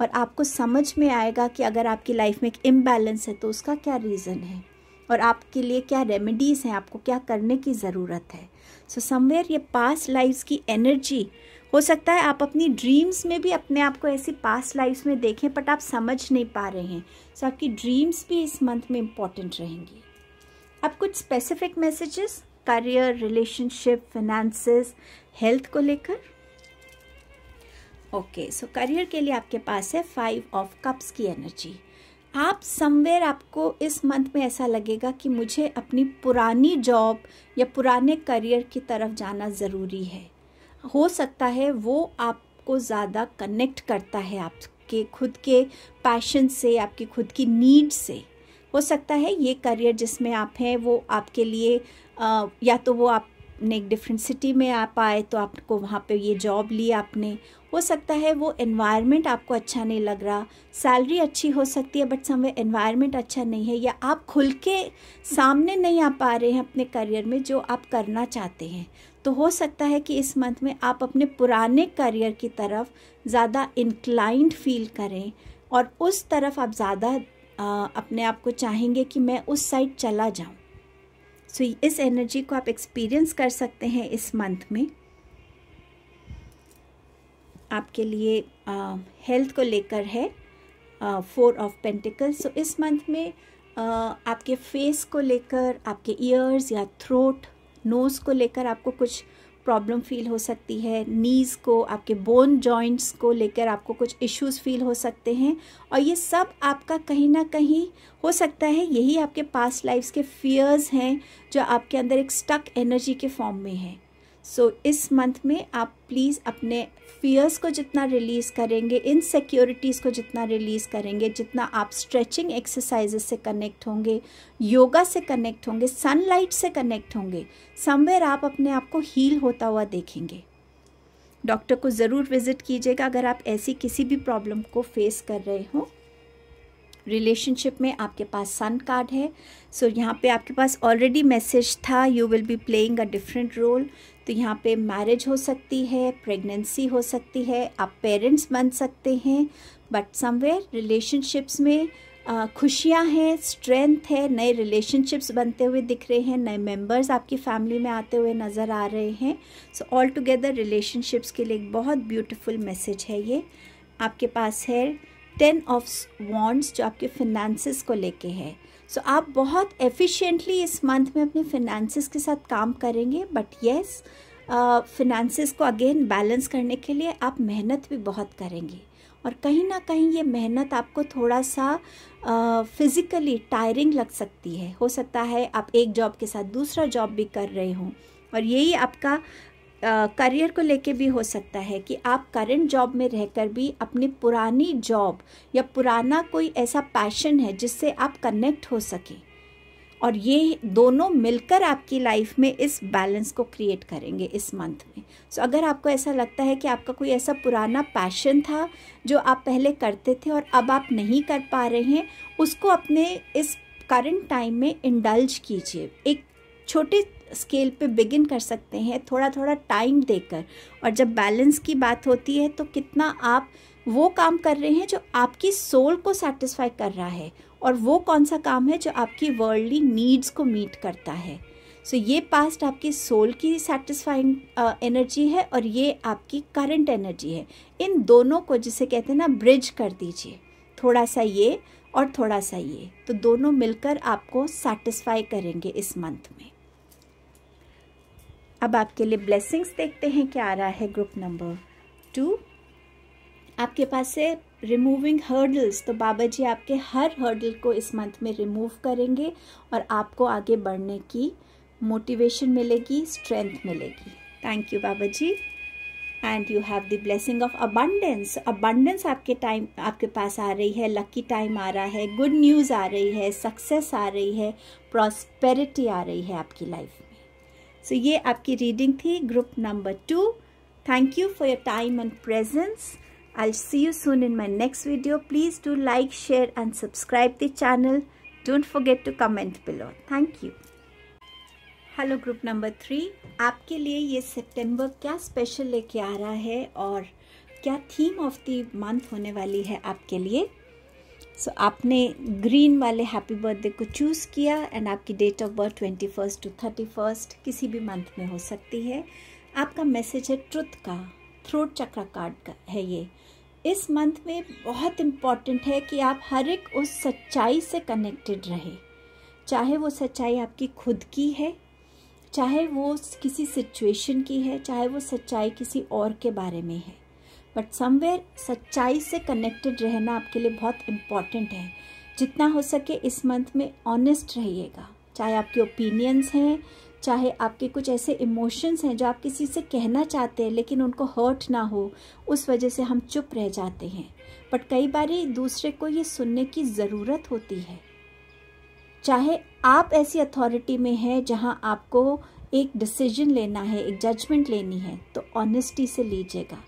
और आपको समझ में आएगा कि अगर आपकी लाइफ में एक इम्बैलेंस है तो उसका क्या रीज़न है और आपके लिए क्या रेमेडीज़ हैं, आपको क्या करने की ज़रूरत है। सो समवेयर ये पास्ट लाइफ्स की एनर्जी हो सकता है आप अपनी ड्रीम्स में भी अपने आप को ऐसी पास्ट लाइफ्स में देखें, बट आप समझ नहीं पा रहे हैं। सो आपकी ड्रीम्स भी इस मंथ में इम्पॉर्टेंट रहेंगी। अब कुछ specific messages career, relationship, finances, health को लेकर। ओके, सो करियर के लिए आपके पास है 5 ऑफ कप्स की एनर्जी। आप समवेयर आपको इस मंथ में ऐसा लगेगा कि मुझे अपनी पुरानी जॉब या पुराने करियर की तरफ जाना ज़रूरी है। हो सकता है वो आपको ज़्यादा कनेक्ट करता है आपके खुद के पैशन से, आपकी खुद की नीड से। हो सकता है ये करियर जिसमें आप हैं वो आपके लिए या तो वो आपने एक डिफरेंट सिटी में आप आए तो आपको वहाँ पे ये जॉब ली आपने। हो सकता है वो एनवायरनमेंट आपको अच्छा नहीं लग रहा, सैलरी अच्छी हो सकती है बट समवेयर एनवायरनमेंट अच्छा नहीं है, या आप खुल के सामने नहीं आ पा रहे हैं अपने करियर में जो आप करना चाहते हैं। तो हो सकता है कि इस मंथ में आप अपने पुराने करियर की तरफ ज़्यादा इंक्लाइंड फील करें और उस तरफ आप ज़्यादा अपने आप को चाहेंगे कि मैं उस साइड चला जाऊं। सो इस एनर्जी को आप एक्सपीरियंस कर सकते हैं इस मंथ में। आपके लिए हेल्थ को लेकर है 4 ऑफ पेंटिकल्स। सो इस मंथ में आपके फेस को लेकर, आपके ईयर्स या थ्रोट, नोज़ को लेकर आपको कुछ प्रॉब्लम फील हो सकती है। नीज़ को, आपके बोन जॉइंट्स को लेकर आपको कुछ इश्यूज़ फील हो सकते हैं और ये सब आपका कहीं ना कहीं हो सकता है यही आपके पास्ट लाइफ्स के फियर्स हैं जो आपके अंदर एक स्टक एनर्जी के फॉर्म में है। सो इस मंथ में आप प्लीज़ अपने फियर्स को जितना रिलीज़ करेंगे, इनसिक्योरिटीज़ को जितना रिलीज़ करेंगे, जितना आप स्ट्रेचिंग एक्सरसाइजेस से कनेक्ट होंगे, योगा से कनेक्ट होंगे, सनलाइट से कनेक्ट होंगे, समवेयर आप अपने आप को हील होता हुआ देखेंगे। डॉक्टर को ज़रूर विज़िट कीजिएगा अगर आप ऐसी किसी भी प्रॉब्लम को फेस कर रहे हो। रिलेशनशिप में आपके पास सन कार्ड है। सो यहाँ पे आपके पास ऑलरेडी मैसेज था, you will be playing a different role. तो यहाँ पे मैरिज हो सकती है, प्रेगनेंसी हो सकती है, आप पेरेंट्स बन सकते हैं, बट समवेयर रिलेशनशिप्स में खुशियाँ हैं, स्ट्रेंथ है, नए रिलेशनशिप्स बनते हुए दिख रहे हैं, नए मेंबर्स आपकी फैमिली में आते हुए नज़र आ रहे हैं। सो ऑल टुगेदर रिलेशनशिप्स के लिए एक बहुत ब्यूटीफुल मैसेज है ये। आपके पास है 10 ऑफ वॉन्ड्स जो आपके फिनेंसेस को लेके है। सो आप बहुत एफिशिएंटली इस मंथ में अपने फिनेंसेस के साथ काम करेंगे, बट येस फिनेंसेस को अगेन बैलेंस करने के लिए आप मेहनत भी बहुत करेंगे और कहीं ना कहीं ये मेहनत आपको थोड़ा सा फिज़िकली टायरिंग लग सकती है। हो सकता है आप एक जॉब के साथ दूसरा जॉब भी कर रहे हों और यही आपका करियर को लेके भी हो सकता है कि आप करंट जॉब में रहकर भी अपनी पुरानी जॉब या पुराना कोई ऐसा पैशन है जिससे आप कनेक्ट हो सके, और ये दोनों मिलकर आपकी लाइफ में इस बैलेंस को क्रिएट करेंगे इस मंथ में। सो अगर आपको ऐसा लगता है कि आपका कोई ऐसा पुराना पैशन था जो आप पहले करते थे और अब आप नहीं कर पा रहे हैं, उसको अपने इस करंट टाइम में इंडल्ज कीजिए। एक छोटे स्केल पे बिगिन कर सकते हैं, थोड़ा थोड़ा टाइम देकर। और जब बैलेंस की बात होती है तो कितना आप वो काम कर रहे हैं जो आपकी सोल को सेटिस्फाई कर रहा है और वो कौन सा काम है जो आपकी वर्ल्डली नीड्स को मीट करता है। सो ये पास्ट आपकी सोल की सेटिस्फाइंग एनर्जी है और ये आपकी करंट एनर्जी है। इन दोनों को जिसे कहते हैं ना ब्रिज कर दीजिए, थोड़ा सा ये और थोड़ा सा ये, तो दोनों मिलकर आपको सेटिस्फाई करेंगे इस मंथ में। अब आपके लिए ब्लेसिंग्स देखते हैं क्या आ रहा है। ग्रुप नंबर 2 आपके पास है रिमूविंग हर्डल्स। तो बाबा जी आपके हर हर्डल को इस मंथ में रिमूव करेंगे और आपको आगे बढ़ने की मोटिवेशन मिलेगी, स्ट्रेंथ मिलेगी। थैंक यू बाबा जी। And you have the blessing of abundance. Abundance आपके पास आ रही है, लकी टाइम आ रहा है, गुड न्यूज़ आ रही है, सक्सेस आ रही है, प्रॉस्पेरिटी आ रही है आपकी लाइफ में। सो ये आपकी रीडिंग थी group number 2। Thank you for your time and presence. I'll see you soon in my next video. Please do like, share and subscribe the channel. Don't forget to comment below. Thank you. Hello group number 3, आपके लिए ये सितंबर क्या special लेके आ रहा है और क्या theme of the month होने वाली है आपके लिए। आपने ग्रीन वाले हैप्पी बर्थडे को चूज़ किया एंड आपकी डेट ऑफ बर्थ 21 to 31 किसी भी मंथ में हो सकती है। आपका मैसेज है ट्रुथ का, थ्रोट चक्र कार्ड का है ये। इस मंथ में बहुत इम्पॉर्टेंट है कि आप हर एक उस सच्चाई से कनेक्टेड रहे, चाहे वो सच्चाई आपकी खुद की है, चाहे वो किसी सिचुएशन की है, चाहे वो सच्चाई किसी और के बारे में है, बट समवेयर सच्चाई से कनेक्टेड रहना आपके लिए बहुत इम्पॉर्टेंट है। जितना हो सके इस मंथ में ऑनेस्ट रहिएगा, चाहे आपके ओपिनियंस हैं, चाहे आपके कुछ ऐसे इमोशंस हैं जो आप किसी से कहना चाहते हैं लेकिन उनको हर्ट ना हो, उस वजह से हम चुप रह जाते हैं। बट कई बार दूसरे को ये सुनने की ज़रूरत होती है। चाहे आप ऐसी अथॉरिटी में हैं जहां आपको एक डिसीजन लेना है, एक जजमेंट लेनी है, तो ऑनेस्टी से लीजिएगा।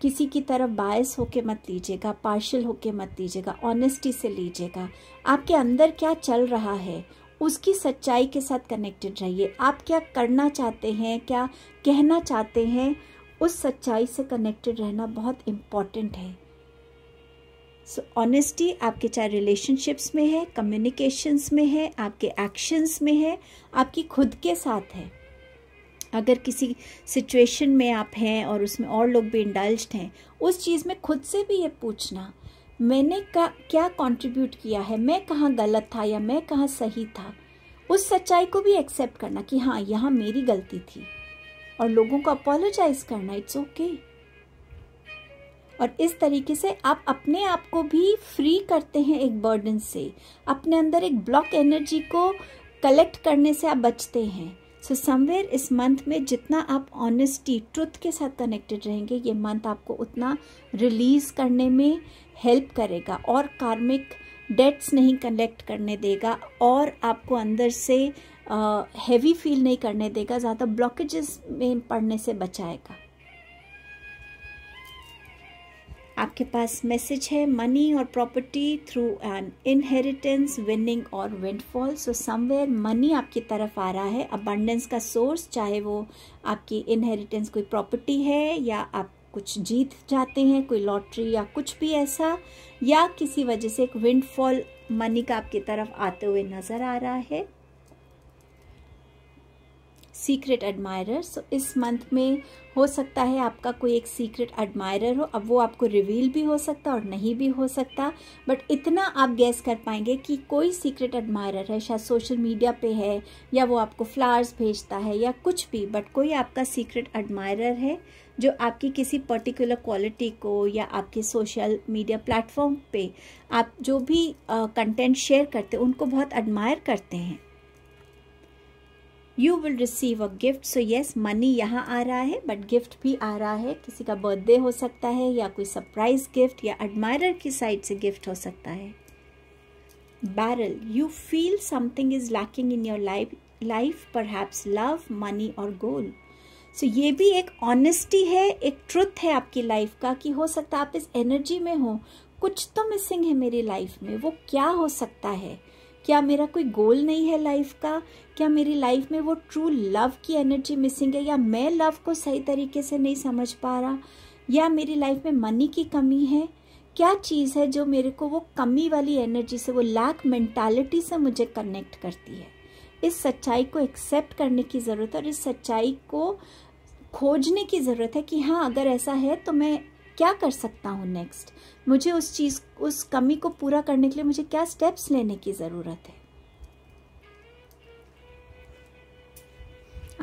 किसी की तरफ बायस होके मत लीजिएगा, पार्शियल होके मत लीजिएगा, ऑनेस्टी से लीजिएगा। आपके अंदर क्या चल रहा है उसकी सच्चाई के साथ कनेक्टेड रहिए। आप क्या करना चाहते हैं, क्या कहना चाहते हैं, उस सच्चाई से कनेक्टेड रहना बहुत इम्पॉर्टेंट है। ऑनेस्टी आपके चाहे रिलेशनशिप्स में है, कम्युनिकेशंस में है, आपके एक्शंस में है, आपकी खुद के साथ है। अगर किसी सिचुएशन में आप हैं और उसमें और लोग भी इंडल्ज्ड हैं, उस चीज़ में खुद से भी ये पूछना, मैंने क्या कंट्रीब्यूट किया है, मैं कहाँ गलत था या मैं कहाँ सही था। उस सच्चाई को भी एक्सेप्ट करना कि हाँ यहाँ मेरी गलती थी और लोगों को अपोलोजाइज करना, इट्स ओके। और इस तरीके से आप अपने आप को भी फ्री करते हैं एक बर्डन से, अपने अंदर एक ब्लॉक एनर्जी को कलेक्ट करने से आप बचते हैं। सो समवेयर इस मंथ में जितना आप ऑनेस्टी, ट्रुथ के साथ कनेक्टेड रहेंगे, ये मंथ आपको उतना रिलीज करने में हेल्प करेगा और कार्मिक डेट्स नहीं कलेक्ट करने देगा और आपको अंदर से हैवी फील नहीं करने देगा, ज़्यादा ब्लॉकेजेस में पड़ने से बचाएगा। आपके पास मैसेज है मनी और property through an inheritance, winning और विंडफॉल। सो समवेयर मनी आपकी तरफ आ रहा है, अबंडेंस का सोर्स, चाहे वो आपकी इनहेरिटेंस कोई प्रॉपर्टी है या आप कुछ जीत जाते हैं, कोई लॉटरी या कुछ भी ऐसा, या किसी वजह से एक विंडफॉल मनी का आपकी तरफ आते हुए नजर आ रहा है। सीक्रेट एडमायरर, सो इस मंथ में हो सकता है आपका कोई एक सीक्रेट एडमायरर हो। अब वो आपको रिवील भी हो सकता और नहीं भी हो सकता, बट इतना आप गैस कर पाएंगे कि कोई सीक्रेट एडमायरर है, शायद सोशल मीडिया पे है या वो आपको फ्लावर्स भेजता है या कुछ भी, बट कोई आपका सीक्रेट एडमायरर है जो आपकी किसी पर्टिकुलर क्वालिटी को या आपके सोशल मीडिया प्लेटफॉर्म पे आप जो भी कंटेंट शेयर करते हैं उनको बहुत एडमायर करते हैं। You will receive a gift. So yes, money यहाँ आ रहा है बट गिफ्ट भी आ रहा है। किसी का बर्थडे हो सकता है या कोई सरप्राइज गिफ्ट या एडमायरर की साइड से गिफ्ट हो सकता है। Barrel, you feel something is lacking in your life, perhaps love, money और गोल। सो ये भी एक ऑनेस्टी है, एक ट्रुथ है आपकी लाइफ का कि हो सकता है आप इस एनर्जी में हो, कुछ तो मिसिंग है मेरी लाइफ में। वो क्या हो सकता है? क्या मेरा कोई गोल नहीं है लाइफ का? क्या मेरी लाइफ में वो ट्रू लव की एनर्जी मिसिंग है, या मैं लव को सही तरीके से नहीं समझ पा रहा, या मेरी लाइफ में मनी की कमी है? क्या चीज़ है जो मेरे को वो कमी वाली एनर्जी से, वो लैक मेंटालिटी से मुझे कनेक्ट करती है? इस सच्चाई को एक्सेप्ट करने की ज़रूरत है और इस सच्चाई को खोजने की ज़रूरत है कि हाँ अगर ऐसा है तो मैं क्या कर सकता हूँ नेक्स्ट, मुझे उस कमी को पूरा करने के लिए मुझे क्या स्टेप्स लेने की ज़रूरत है।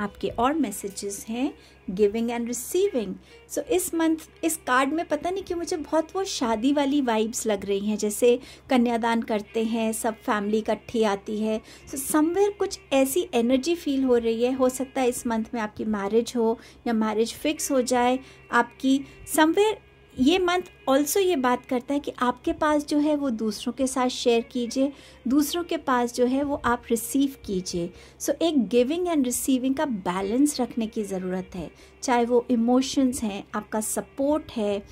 आपके और मैसेजेस हैं गिविंग एंड रिसीविंग। सो इस मंथ इस कार्ड में पता नहीं क्यों मुझे बहुत वो शादी वाली वाइब्स लग रही हैं, जैसे कन्यादान करते हैं, सब फैमिली इकट्ठी आती है। सो समवेयर कुछ ऐसी एनर्जी फील हो रही है। हो सकता है इस मंथ में आपकी मैरिज हो या मैरिज फिक्स हो जाए आपकी। समवेयर ये मंथ ऑल्सो ये बात करता है कि आपके पास जो है वो दूसरों के साथ शेयर कीजिए, दूसरों के पास जो है वो आप रिसीव कीजिए। सो एक गिविंग एंड रिसीविंग का बैलेंस रखने की ज़रूरत है, चाहे वो इमोशंस हैं, आपका सपोर्ट है,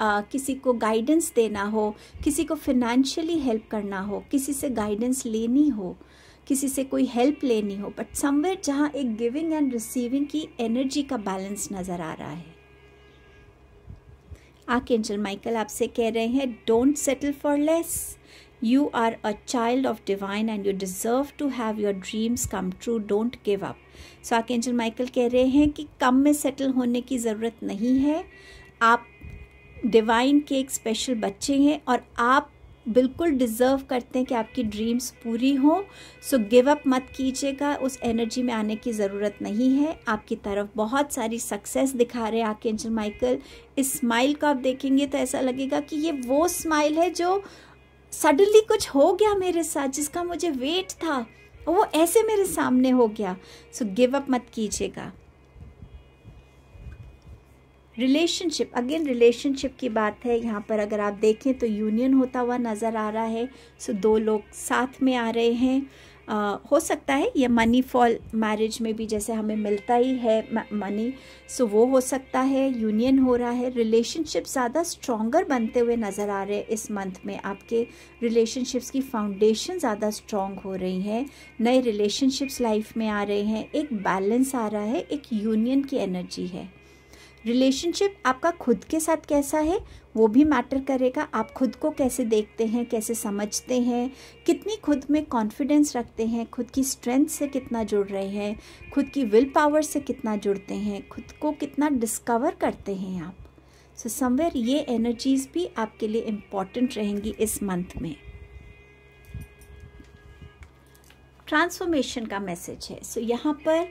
किसी को गाइडेंस देना हो, किसी को फिनेंशियली हेल्प करना हो, किसी से गाइडेंस लेनी हो, किसी से कोई हेल्प लेनी हो, बट समवेयर जहाँ एक गिविंग एंड रिसीविंग की एनर्जी का बैलेंस नज़र आ रहा है। आर्कएंजल माइकल आपसे कह रहे हैं don't settle for less, you are a child of divine and you deserve to have your dreams come true, don't give up. So archangel Michael कह रहे हैं कि कम में सेटल होने की ज़रूरत नहीं है, आप डिवाइन के एक स्पेशल बच्चे हैं और आप बिल्कुल डिज़र्व करते हैं कि आपकी ड्रीम्स पूरी हो। सो गिव अप मत कीजिएगा, उस एनर्जी में आने की ज़रूरत नहीं है। आपकी तरफ बहुत सारी सक्सेस दिखा रहे हैं आर्कएंजल माइकल। इस स्माइल को आप देखेंगे तो ऐसा लगेगा कि ये वो स्माइल है जो सडनली कुछ हो गया मेरे साथ, जिसका मुझे वेट था, वो ऐसे मेरे सामने हो गया। सो गिव अप मत कीजिएगा। रिलेशनशिप, अगेन रिलेशनशिप की बात है यहाँ पर। अगर आप देखें तो यूनियन होता हुआ नज़र आ रहा है। सो दो लोग साथ में आ रहे हैं। हो सकता है ये मनी फॉल मैरिज में भी जैसे हमें मिलता ही है मनी, सो वो हो सकता है। यूनियन हो रहा है, रिलेशनशिप ज़्यादा स्ट्रॉन्गर बनते हुए नज़र आ रहे हैं इस मंथ में। आपके रिलेशनशिप्स की फाउंडेशन ज़्यादा स्ट्रॉन्ग हो रही है, नए रिलेशनशिप्स लाइफ में आ रहे हैं, एक बैलेंस आ रहा है, एक यूनियन की एनर्जी है। रिलेशनशिप आपका खुद के साथ कैसा है वो भी मैटर करेगा। आप खुद को कैसे देखते हैं, कैसे समझते हैं, कितनी खुद में कॉन्फिडेंस रखते हैं, खुद की स्ट्रेंथ से कितना जुड़ रहे हैं, खुद की विल पावर से कितना जुड़ते हैं, खुद को कितना डिस्कवर करते हैं आप। सो समवेयर ये एनर्जीज भी आपके लिए इम्पॉर्टेंट रहेंगी इस मंथ में। ट्रांसफॉर्मेशन का मैसेज है। सो यहाँ पर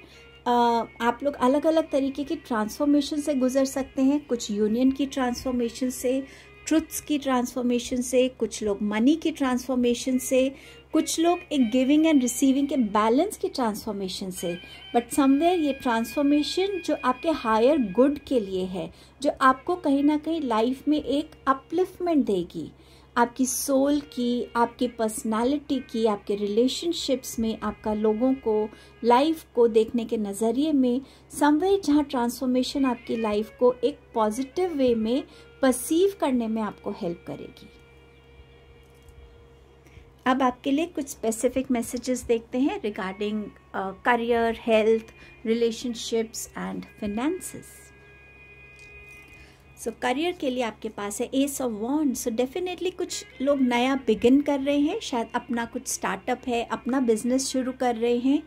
आप लोग अलग अलग तरीके की ट्रांसफॉर्मेशन से गुजर सकते हैं। कुछ यूनियन की ट्रांसफॉर्मेशन से, ट्रुथ्स की ट्रांसफॉर्मेशन से, कुछ लोग मनी की ट्रांसफॉर्मेशन से, कुछ लोग एक गिविंग एंड रिसीविंग के बैलेंस की ट्रांसफॉर्मेशन से। बट समवेयर ये ट्रांसफॉर्मेशन जो आपके हायर गुड के लिए है, जो आपको कहीं ना कहीं लाइफ में एक अपलिफ्टमेंट देगी, आपकी सोल की, आपकी पर्सनालिटी की, आपके रिलेशनशिप्स में, आपका लोगों को, लाइफ को देखने के नज़रिए में, समवेयर जहाँ ट्रांसफॉर्मेशन आपकी लाइफ को एक पॉजिटिव वे में परसीव करने में आपको हेल्प करेगी। अब आपके लिए कुछ स्पेसिफिक मैसेजेस देखते हैं regarding career, health, relationships and finances. So career के लिए आपके पास है S of wands. So definitely कुछ लोग नया बिगिन कर रहे हैं, शायद अपना कुछ स्टार्टअप है, अपना बिजनेस शुरू कर रहे हैं।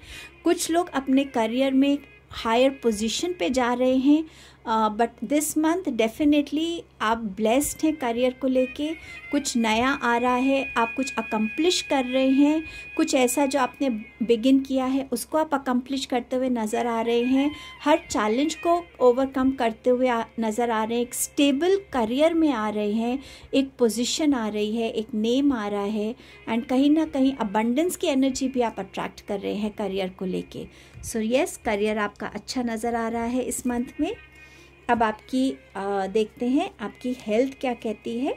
कुछ लोग अपने करियर में हायर पोजीशन पे जा रहे हैं। बट दिस मंथ डेफिनेटली आप ब्लेस्ड हैं करियर को लेके। कुछ नया आ रहा है, आप कुछ अकम्प्लिश कर रहे हैं, कुछ ऐसा जो आपने बिगिन किया है उसको आप अकम्प्लिश करते हुए नज़र आ रहे हैं। हर चैलेंज को ओवरकम करते हुए नज़र आ रहे हैं। एक स्टेबल करियर में आ रहे हैं, एक पोजीशन आ रही है, एक नेम आ रहा है, एंड कहीं ना कहीं अबंडेंस की एनर्जी भी आप अट्रैक्ट कर रहे हैं करियर को लेके। सो यस, करियर आपका अच्छा नज़र आ रहा है इस मंथ में। अब आपकी देखते हैं आपकी हेल्थ क्या कहती है।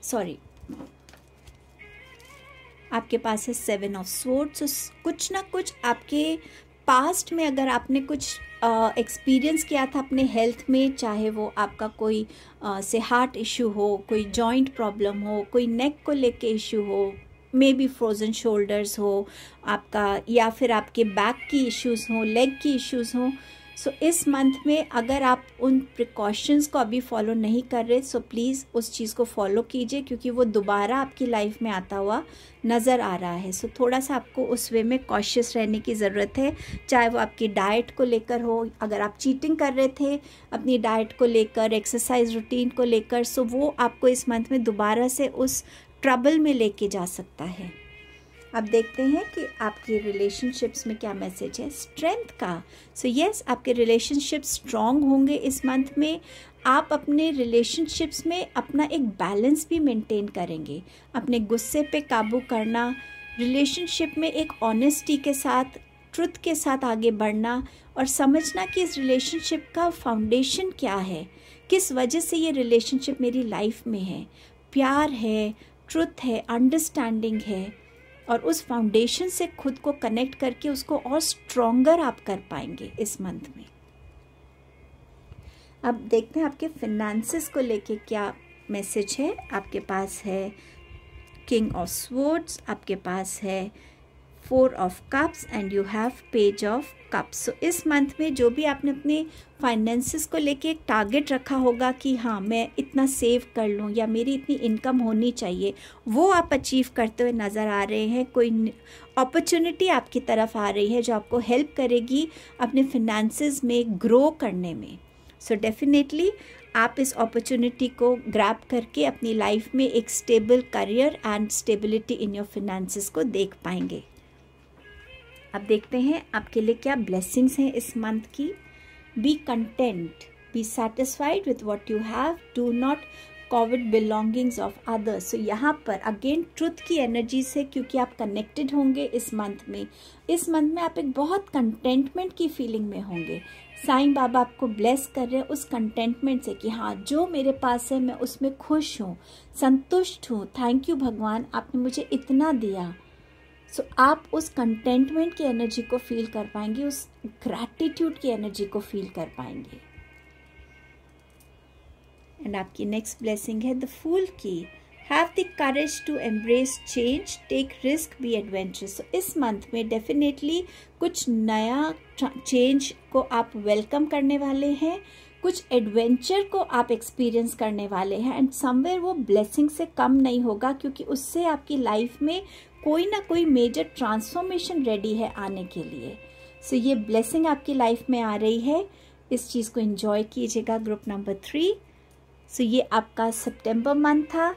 सॉरी, आपके पास है 7 ऑफ स्वॉर्ड्स। कुछ ना कुछ आपके पास्ट में अगर आपने कुछ एक्सपीरियंस किया था अपने हेल्थ में, चाहे वो आपका कोई से हार्ट इशू हो, कोई जॉइंट प्रॉब्लम हो, कोई नेक को लेके इशू हो, मे बी फ्रोजन शोल्डर्स हो आपका, या फिर आपके बैक की इश्यूज़ हों, लेग की इश्यूज़ हों। सो इस मंथ में अगर आप उन प्रिकॉशंस को अभी फॉलो नहीं कर रहे, सो प्लीज़ उस चीज़ को फॉलो कीजिए, क्योंकि वो दोबारा आपकी लाइफ में आता हुआ नज़र आ रहा है। सो थोड़ा सा आपको उस वे में कॉशियस रहने की ज़रूरत है, चाहे वो आपकी डाइट को लेकर हो। अगर आप चीटिंग कर रहे थे अपनी डाइट को लेकर, एक्सरसाइज रूटीन को लेकर, सो वो आपको इस मंथ में दोबारा से उस ट्रबल में लेके जा सकता है। अब देखते हैं कि आपकी रिलेशनशिप्स में क्या मैसेज है स्ट्रेंथ का। सो यस, आपके रिलेशनशिप स्ट्रॉन्ग होंगे इस मंथ में। आप अपने रिलेशनशिप्स में अपना एक बैलेंस भी मेंटेन करेंगे, अपने गुस्से पे काबू करना, रिलेशनशिप में एक ऑनेस्टी के साथ, ट्रुथ के साथ आगे बढ़ना और समझना कि इस रिलेशनशिप का फाउंडेशन क्या है, किस वजह से ये रिलेशनशिप मेरी लाइफ में है। प्यार है, ट्रुथ है, अंडरस्टैंडिंग है, और उस फाउंडेशन से खुद को कनेक्ट करके उसको और स्ट्रॉन्गर आप कर पाएंगे इस मंथ में। अब देखते हैं आपके फिनेंसेस को लेके क्या मैसेज है। आपके पास है किंग ऑफ स्वॉर्ड्स, आपके पास है 4 of cups and you have page of cups. So इस मंथ में जो भी आपने अपने फाइनेंसेस को लेके एक टारगेट रखा होगा कि हाँ मैं इतना सेव कर लूँ या मेरी इतनी इनकम होनी चाहिए, वो आप अचीव करते हुए नज़र आ रहे हैं। कोई अपॉर्चुनिटी आपकी तरफ आ रही है जो आपको हेल्प करेगी अपने फिनेंसेस में ग्रो करने में। सो डेफिनेटली आप इस अपॉर्चुनिटी को ग्रैब करके अपनी लाइफ में एक stable career and stability in your finances को देख पाएंगे। अब देखते हैं आपके लिए क्या ब्लेसिंग्स हैं इस मंथ की। Be content, be satisfied with what you have, do not covet belongings of others. So यहाँ पर अगेन ट्रुथ की एनर्जी से, क्योंकि आप कनेक्टेड होंगे इस मंथ में। इस मंथ में आप एक बहुत कंटेंटमेंट की फीलिंग में होंगे। साईं बाबा आपको ब्लेस कर रहे हैं उस कंटेंटमेंट से कि हाँ जो मेरे पास है मैं उसमें खुश हूँ, संतुष्ट हूँ। थैंक यू भगवान, आपने मुझे इतना दिया। सो आप उस कंटेंटमेंट की एनर्जी को फील कर पाएंगे, उस ग्रैटिट्यूड की एनर्जी को फील कर पाएंगे। एंड आपकी नेक्स्ट ब्लेसिंग है द फूल की। Have the courage to embrace change, take risk, be adventurous. So इस मंथ में डेफिनेटली कुछ नया चेंज को आप वेलकम करने वाले हैं, कुछ एडवेंचर को आप एक्सपीरियंस करने वाले हैं एंड समवेयर वो ब्लेसिंग से कम नहीं होगा, क्योंकि उससे आपकी लाइफ में कोई ना कोई मेजर ट्रांसफॉर्मेशन रेडी है आने के लिए। सो ये ब्लेसिंग आपकी लाइफ में आ रही है, इस चीज़ को एंजॉय कीजिएगा। Group number 3। सो ये आपका सितंबर मंथ था।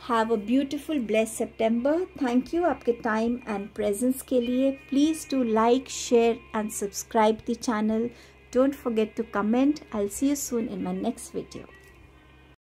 Have a beautiful blessed September. Thank you आपके टाइम एंड प्रेजेंस के लिए। Please do like, share and subscribe the channel. Don't forget to comment. I'll see you soon in my next video.